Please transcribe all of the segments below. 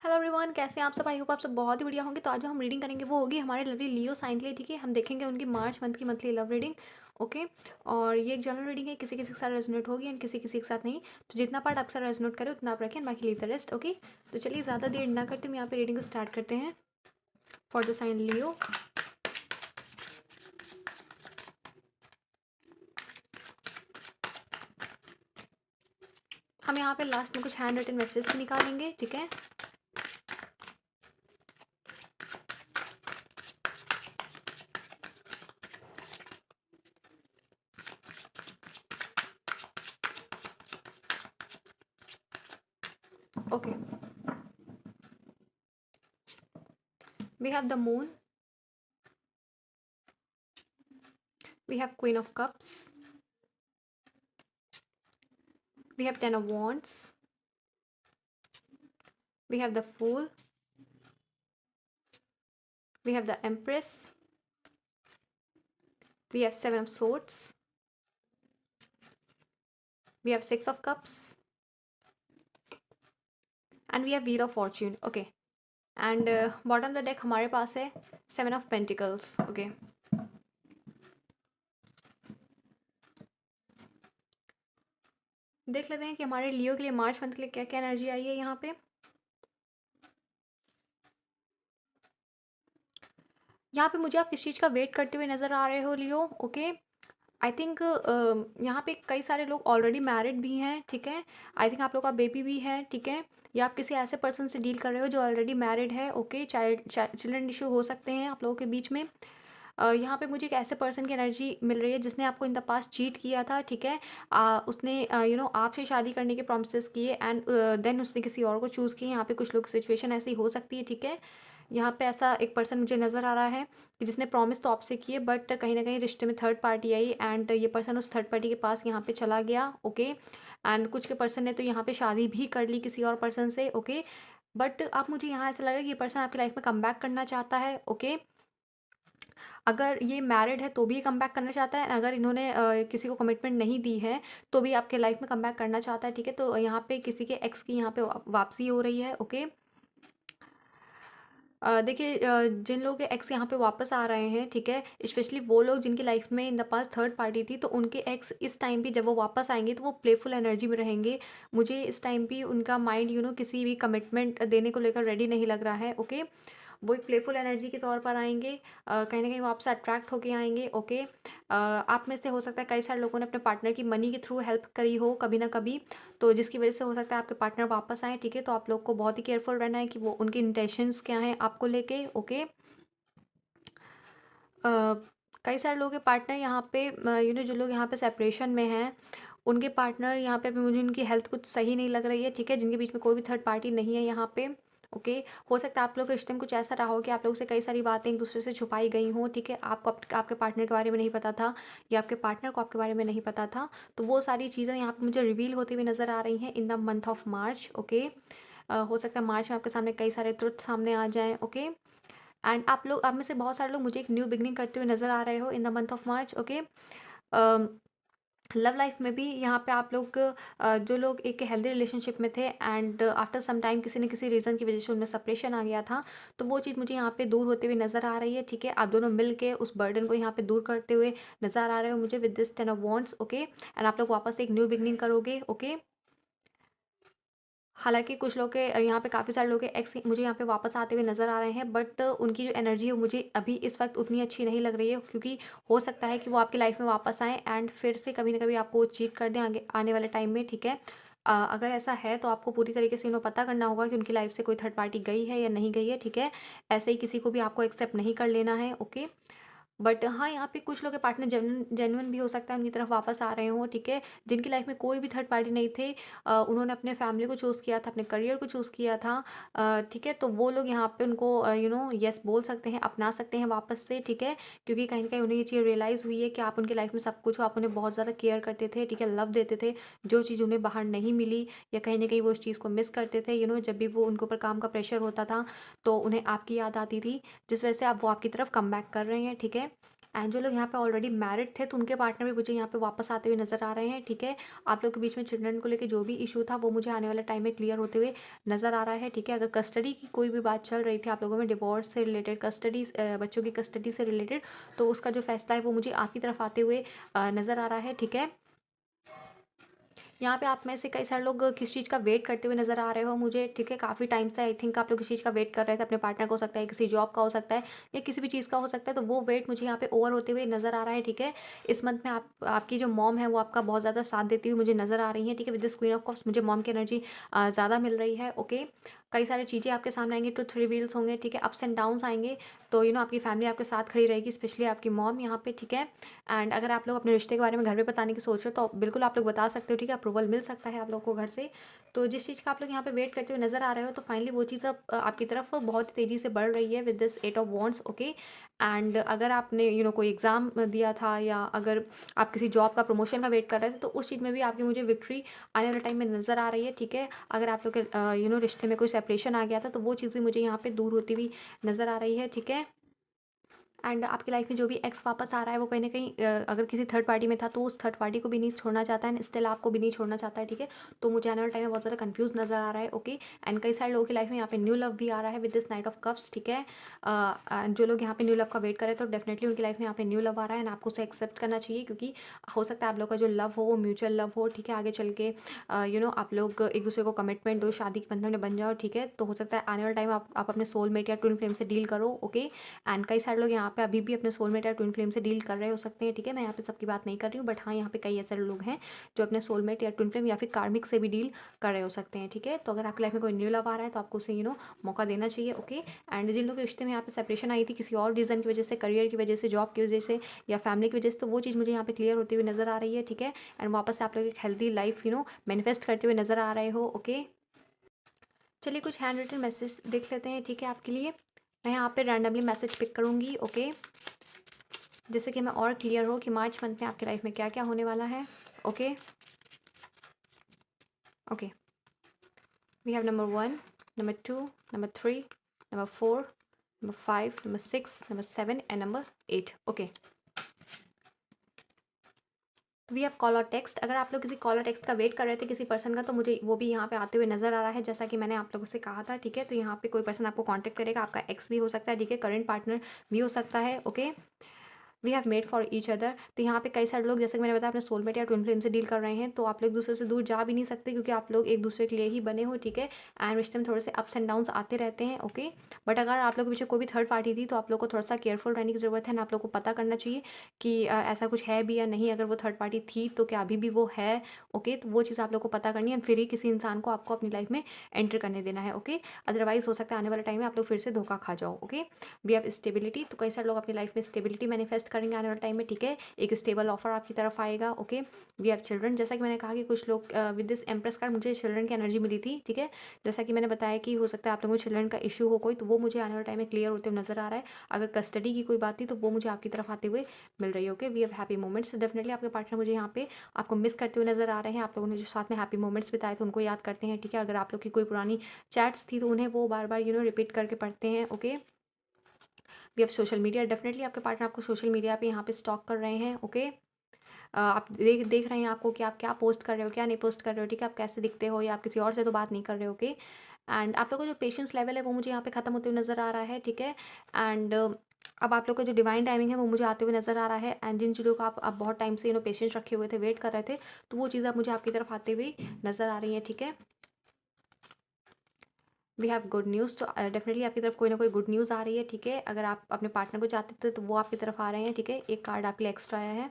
Hello everyone, कैसे हैं आप सब? आई होप आप सब बहुत ही बढ़िया होंगे। तो आज जो हम रीडिंग करेंगे वो होगी हमारे लवली लियो साइन के लिए। ठीक है, हम देखेंगे उनकी मार्च मंथ की मंथली लव रीडिंग। ओके। और ये एक जनरल रीडिंग है, किसी किसी के साथ रेजोनेट होगी एंड किसी किसी के साथ नहीं। तो जितना पार्ट आपके साथ रेजोनेट करे उतना आप रखें, बाकी लीव द रेस्ट। ओके। तो चलिए ज़्यादा देर ना करते हम यहाँ पे रीडिंग को स्टार्ट करते हैं फॉर द साइन लियो। हम यहाँ पे लास्ट में कुछ हैंड रिटन मैसेज भी निकालेंगे। ठीक है। Okay, we have the moon, we have queen of cups, we have ten of wands, we have the fool, we have the empress, we have seven of swords, we have six of cups, and we have wheel of fortune. Okay. And bottom the deck हमारे पास है seven of pentacles. Okay. देख लेते हैं कि हमारे लियो के लिए मार्च मंथ के लिए क्या क्या एनर्जी आई है यहाँ पे। यहाँ पे मुझे आप किस चीज़ का वेट करते हुए नज़र आ रहे हो लियो। ओके। आई थिंक यहाँ पे कई सारे लोग ऑलरेडी मैरिड भी हैं। ठीक है। आई थिंक आप लोग का बेबी भी है। ठीक है। या आप किसी ऐसे पर्सन से डील कर रहे हो जो ऑलरेडी मैरिड है। ओके। चिल्ड्रन इशू हो सकते हैं आप लोगों के बीच में। यहाँ पे मुझे एक ऐसे पर्सन की एनर्जी मिल रही है जिसने आपको इन द पास्ट चीट किया था। ठीक है। उसने आपसे शादी करने के प्रोमिस किए एंड देन उसने किसी और को चूज़ किया। यहाँ पे कुछ लोग सिचुएशन ऐसी हो सकती है। ठीक है। यहाँ पे ऐसा एक पर्सन मुझे नज़र आ रहा है कि जिसने प्रॉमिस तो आपसे किए बट कहीं ना कहीं रिश्ते में थर्ड पार्टी आई एंड ये पर्सन उस थर्ड पार्टी के पास यहाँ पे चला गया। ओके। एंड कुछ के पर्सन ने तो यहाँ पे शादी भी कर ली किसी और पर्सन से। ओके। बट आप मुझे यहाँ ऐसा लग रहा है कि ये पर्सन आपकी लाइफ में कम बैक करना चाहता है। ओके। अगर ये मैरिड है तो भी कम बैक करना चाहता है, अगर इन्होंने किसी को कमिटमेंट नहीं दी है तो भी आपके लाइफ में कम बैक करना चाहता है। ठीक है। तो यहाँ पे किसी के एक्स की यहाँ पे वापसी हो रही है। ओके। देखिए, जिन लोगों के एक्स यहाँ पे वापस आ रहे हैं। ठीक है। स्पेशली वो लोग जिनकी लाइफ में in the past third party थी, तो उनके एक्स इस टाइम भी जब वो वापस आएंगे तो वो प्लेफुल एनर्जी में रहेंगे। मुझे इस टाइम भी उनका माइंड किसी भी कमिटमेंट देने को लेकर रेडी नहीं लग रहा है। ओके। वो एक प्लेफुल एनर्जी के तौर पर आएंगे। कहीं ना कहीं वो आपसे अट्रैक्ट होके आएंगे। ओके। आप में से हो सकता है कई सारे लोगों ने अपने पार्टनर की मनी के थ्रू हेल्प करी हो कभी ना कभी, तो जिसकी वजह से हो सकता है आपके पार्टनर वापस आए। ठीक है। तो आप लोग को बहुत ही केयरफुल रहना है कि वो उनके इंटेंशंस क्या हैं आपको लेके। ओके। कई सारे लोगों के पार्टनर यहाँ पे जो लोग यहाँ पे सेपरेशन में हैं उनके पार्टनर यहाँ पे अभी मुझे उनकी हेल्थ कुछ सही नहीं लग रही है। ठीक है। जिनके बीच में कोई भी थर्ड पार्टी नहीं है यहाँ पे। ओके। हो सकता है आप लोग के रिश्ते में कुछ ऐसा रहा हो कि आप लोगों से कई सारी बातें एक दूसरे से छुपाई गई हों। ठीक है। आपको आपके पार्टनर के बारे में नहीं पता था या आपके पार्टनर को आपके बारे में नहीं पता था। तो वो सारी चीज़ें यहाँ पे मुझे रिवील होती हुई नज़र आ रही हैं in the month of March. Okay. हो सकता है मार्च में आपके सामने कई सारे ट्रुथ सामने आ जाएं। ओके। एंड आप में से बहुत सारे लोग मुझे एक न्यू बिगनिंग करते हुए नज़र आ रहे हो in the month of March. Okay. Love life में भी यहाँ पे आप लोग जो लोग एक हेल्दी रिलेशनशिप में थे एंड आफ्टर सम टाइम किसी न किसी रीज़न की वजह से उनमें सेपरेशन आ गया था, तो वो चीज़ मुझे यहाँ पे दूर होते हुए नज़र आ रही है। ठीक है। आप दोनों मिल के उस बर्डन को यहाँ पे दूर करते हुए नज़र आ रहे हो मुझे with this ten of wands. Okay. And आप लोग वापस एक न्यू बिगनिंग करोगे। ओके। हालाँकि कुछ लोग के यहाँ पे काफ़ी सारे लोग के एक्स मुझे यहाँ पे वापस आते हुए नज़र आ रहे हैं बट उनकी जो एनर्जी है वो मुझे अभी इस वक्त उतनी अच्छी नहीं लग रही है, क्योंकि हो सकता है कि वो आपकी लाइफ में वापस आएँ एंड फिर से कभी ना कभी आपको चीट कर दें आगे आने वाले टाइम में। ठीक है। अगर ऐसा है तो आपको पूरी तरीके से पता करना होगा कि उनकी लाइफ से कोई थर्ड पार्टी गई है या नहीं गई है। ठीक है। ऐसे ही किसी को भी आपको एक्सेप्ट नहीं कर लेना है। ओके। बट हाँ, यहाँ पे कुछ लोग के पार्टनर जेन्युइन भी हो सकता है उनकी तरफ वापस आ रहे हों। ठीक है। जिनकी लाइफ में कोई भी थर्ड पार्टी नहीं थे, उन्होंने अपने फैमिली को चूज़ किया था, अपने करियर को चूज़ किया था। ठीक है। तो वो लोग यहाँ पे उनको येस बोल सकते हैं, अपना सकते हैं वापस से। ठीक है। क्योंकि कहीं ना कहीं उन्हें ये चीज़ रियलाइज़ हुई है कि आप उनकी लाइफ में सब कुछ हो, आप उन्हें बहुत ज़्यादा केयर करते थे। ठीक है। लव देते थे, जो चीज़ उन्हें बाहर नहीं मिली या कहीं ना कहीं वो उस चीज़ को मिस करते थे। जब भी वो उनके ऊपर काम का प्रेशर होता था तो उन्हें आपकी याद आती थी, जिस वजह से आप वो आपकी तरफ कम बैक कर रहे हैं। ठीक है। एंड जो लोग यहाँ पे ऑलरेडी मैरिड थे तो उनके पार्टनर भी मुझे यहाँ पे वापस आते हुए नज़र आ रहे हैं, ठीक है। आप लोग के बीच में चिल्ड्रन को लेके जो भी इशू था वो मुझे आने वाले टाइम में क्लियर होते हुए नज़र आ रहा है, ठीक है। अगर कस्टडी की कोई भी बात चल रही थी आप लोगों में, डिवोर्स से रिलेटेड, कस्टडी, बच्चों की कस्टडी से रिलेटेड, तो उसका जो फैसला है वो मुझे आपकी तरफ आते हुए नज़र आ रहा है, ठीक है। यहाँ पे आप में से कई सारे लोग किस चीज़ का वेट करते हुए नज़र आ रहे हो मुझे, ठीक है। काफ़ी टाइम से आई थिंक आप लोग किस चीज़ का वेट कर रहे थे अपने पार्टनर को, हो सकता है किसी जॉब का हो सकता है या किसी भी चीज़ का हो सकता है, तो वो वेट मुझे यहाँ पे ओवर होते हुए नज़र आ रहा है, ठीक है। इस मंथ में आपकी जो मॉम है वो आपका बहुत ज़्यादा साथ देती हुई मुझे नज़र आ रही है, ठीक है। With this queen of cups मुझे मॉम की एनर्जी ज़्यादा मिल रही है, ओके। कई सारी चीज़ें आपके सामने आएंगी, ट्रुथ रिवील्स होंगे, ठीक है। अप्स एंड डाउन्स आएंगे, तो आपकी फैमिली आपके साथ खड़ी रहेगी, स्पेशली आपकी मॉम यहाँ पे, ठीक है। एंड अगर आप लोग अपने रिश्ते के बारे में घर पे बताने की सोच रहे हो तो बिल्कुल आप लोग बता सकते हो, ठीक है। अप्रूवल मिल सकता है आप लोग को घर से। तो जिस चीज़ का आप लोग यहाँ पे वेट करते हुए नज़र आ रहे हो, तो फाइनली वो चीज़ अब आपकी तरफ बहुत ही तेज़ी से बढ़ रही है with this 8 of wands, okay. And अगर आपने कोई एग्ज़ाम दिया था या अगर आप किसी जॉब का प्रमोशन का वेट कर रहे थे, तो उस चीज़ में भी आपकी मुझे विक्ट्री आने वाले टाइम में नज़र आ रही है, ठीक है। अगर आप लोग के रिश्ते में कोई सेपरेशन आ गया था तो वो चीज़ भी मुझे यहाँ पे दूर होती हुई नज़र आ रही है, ठीक है। एंड आपकी लाइफ में जो भी एक्स वापस आ रहा है वो कहीं ना कहीं अगर किसी थर्ड पार्टी में था तो उस थर्ड पार्टी को भी नहीं छोड़ना चाहता है, एंड स्टिल आपको भी नहीं छोड़ना चाहता है, ठीक है। तो मुझे आने वाले टाइम में बहुत ज़्यादा कंफ्यूज नजर आ रहा है, ओके। एंड कई सारे लोगों की लाइफ में यहाँ पे न्यू लव भी आ रहा है with this night of cups, ठीक है। जो लोग यहाँ पे न्यू लव का वेट कर रहे हैं तो डेफिनेटली उनकी लाइफ में यहाँ पे न्यू लव आ रहा है, एंड आपको उसे एक्सेप्ट करना चाहिए, क्योंकि हो सकता है आप लोग का जो लव हो वो म्यूचुअल लव हो, ठीक है। आगे चल के आप लोग एक दूसरे को कमिटमेंट दो, शादी के बंधन में बन जाओ, ठीक है। तो हो सकता है आने वाला टाइम आप अपने सोलमेट या ट्विन फ्लेम से डील करो, ओके। एंड कई सारे लोग यहाँ पे अभी भी अपने सोलमेट या ट्विन फ्लेम से डील कर रहे हो सकते हैं, ठीक है। मैं यहाँ पे सबकी बात नहीं कर रही हूँ, बट हाँ यहाँ पे कई ऐसे लोग हैं जो अपने सोलमेट या ट्विन फ्लेम या फिर कार्मिक से भी डील कर रहे हो सकते हैं, ठीक है। तो अगर आपकी लाइफ में कोई न्यू लव आ रहा है तो आपको उसे मौका देना चाहिए, ओके। एंड जिन लोग के रिश्ते में यहाँ पे सेपरेशन आई थी किसी और रीज़न की वजह से, करियर की वजह से, जॉब की वजह से या फैमिली की वजह से, तो वो चीज़ मुझे यहाँ पे क्लियर होती हुई नज़र आ रही है, ठीक है। एंड वापस से आप लोग एक हेल्दी लाइफ मैनिफेस्ट करते हुए नज़र आ रहे हो, ओके। चलिए कुछ हैंड रिटन मैसेज देख लेते हैं, ठीक है, आपके लिए। मैं यहाँ पे रैंडमली मैसेज पिक करूँगी, ओके, जिससे कि मैं और क्लियर हो कि मार्च मंथ में आपकी लाइफ में क्या क्या होने वाला है, okay. Okay, we have number 1, number 2, number 3, number 4, number 5, number 6, number 7 and number 8, okay. We have call और टेक्स्ट। अगर आप लोग किसी कॉल और टेक्स्ट का वेट कर रहे थे किसी पर्सन का, तो मुझे वो भी यहाँ पे आते हुए नजर आ रहा है, जैसा कि मैंने आप लोगों से कहा था, ठीक है। तो यहाँ पे कोई पर्सन आपको कांटेक्ट करेगा, आपका एक्स भी हो सकता है, ठीक है, करंट पार्टनर भी हो सकता है, okay. We have made for each other. तो यहाँ पे कई सारे लोग, जैसे कि मैंने बताया, अपने सोलमेट या ट्विन फ्लेम से डील कर रहे हैं, तो आप लोग एक दूसरे से दूर जा भी नहीं सकते, क्योंकि आप लोग एक दूसरे के लिए ही बने हो, ठीक है। एंड रिश्ते में थोड़े से अप्स एंड डाउन्स आते रहते हैं, ओके। बट अगर आप लोग के पीछे कोई भी थर्ड पार्टी थी तो आप लोग को थोड़ा सा केयरफुल रहने की ज़रूरत है, ना आप लोग को पता करना चाहिए कि ऐसा कुछ है भी या नहीं। अगर वो थर्ड पार्टी थी तो क्या अभी भी वो है, ओके। तो वो चीज़ आप लोग को पता करनी है, फिर ही किसी इंसान को आपको अपनी लाइफ में एंटर करने देना है, ओके। अदरवाइज हो सकता है आने वाले टाइम में आप लोग फिर से धोखा खा जाओ, ओके। We have stability. तो कई सारे लोग अपनी लाइफ में स्टेबिलिटी मैनिफेस्ट करेंगे आने वाले टाइम में, ठीक है। एक स्टेबल ऑफर आपकी तरफ आएगा, ओके। We have children. जैसा कि मैंने कहा कि कुछ लोग विद दिस एम्प्रेस कार्ड मुझे चिल्ड्रन की एनर्जी मिली थी, ठीक है। जैसा कि मैंने बताया कि हो सकता है आप लोगों को चिल्ड्रन का इशू हो कोई, तो वो मुझे आने वाले टाइम में क्लियर होते हुए नजर आ रहा है। अगर कस्टडी की कोई बात थी तो वो मुझे आपकी तरफ आते हुए मिल रही है, okay. We have happy moments. Definitely आपके पार्टनर मुझे यहाँ पे आपको मिस करते हुए नजर आ रहे हैं। आप लोगों ने जो साथ में हैप्पी मोमेंट्स बिताए थे उनको याद करते हैं, ठीक है। अगर आप लोग की कोई पुरानी चैट्स थी तो उन्हें वो बार बार रिपीट करके पढ़ते हैं, okay. We have social media. Definitely आपके पार्टनर आपको सोशल मीडिया पे यहाँ पे स्टॉक कर रहे हैं, ओके। आप देख देख रहे हैं आपको कि आप क्या पोस्ट कर रहे हो, क्या नहीं पोस्ट कर रहे हो, ठीक है। आप कैसे दिखते हो, या आप किसी और से तो बात नहीं कर रहे हो, ओके। एंड आप लोगों का जो पेशेंस लेवल है वो मुझे यहाँ पे खत्म होते हुए नज़र आ रहा है, ठीक है। एंड अब आप लोग का जो डिवाइन टाइमिंग है वो मुझे आते हुए नज़र आ रहा है। एंड जिन चीज़ों का आप बहुत टाइम से पेशेंस रखे हुए थे, वेट कर रहे थे, तो वो चीज़ अब मुझे आपकी तरफ आते हुए नज़र आ रही है, ठीक है। We have good news. तो डेफिनेटली आपकी तरफ कोई ना कोई गुड न्यूज़ आ रही है, ठीक है। अगर आप अपने पार्टनर को चाहते थे तो वो आपकी तरफ आ रहे हैं, ठीक है। एक कार्ड आपके लिए एक्स्ट्रा आया है,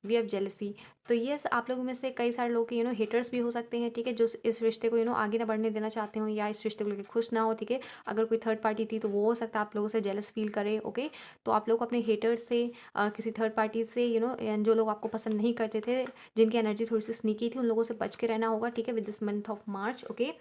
वी हैव जेलसी। तो ये आप लोगों में से कई सारे लोग हेटर्स भी हो सकते हैं, ठीक है, जो इस रिश्ते को आगे ना बढ़ने देना चाहते हो, या इस रिश्ते को लेकर खुश ना हो, ठीक है। अगर कोई थर्ड पार्टी थी तो वो हो सकता है आप लोगों से जेलस फील करे, ओके। तो आप लोग अपने हेटर्स से किसी थर्ड पार्टी से जो लोग आपको पसंद नहीं करते थे, जिनकी एनर्जी थोड़ी सी स्नीकी थी, उन लोगों से बच के रहना होगा, ठीक है, with this month of March, okay.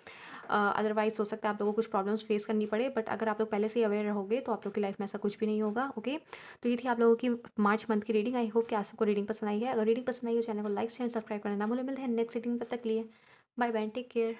Otherwise हो सकता है आप लोगों को कुछ प्रॉब्लम्स फेस करनी पड़े, बट अगर आप लोग पहले से ही अवेयर रहोगे तो आप लोग की लाइफ में ऐसा कुछ भी नहीं होगा, ओके। तो ये थी आप लोगों की मार्च मंथ की रीडिंग। आई होप कि आप सबको रीडिंग पसंद आई है। अगर रीडिंग पसंद आई हो चैनल को लाइक शेयर सब्सक्राइब करना ना भूलें। मिलते हैं नेक्स्ट रीडिंग, तब तक लिए बाय बाय, टेक केयर।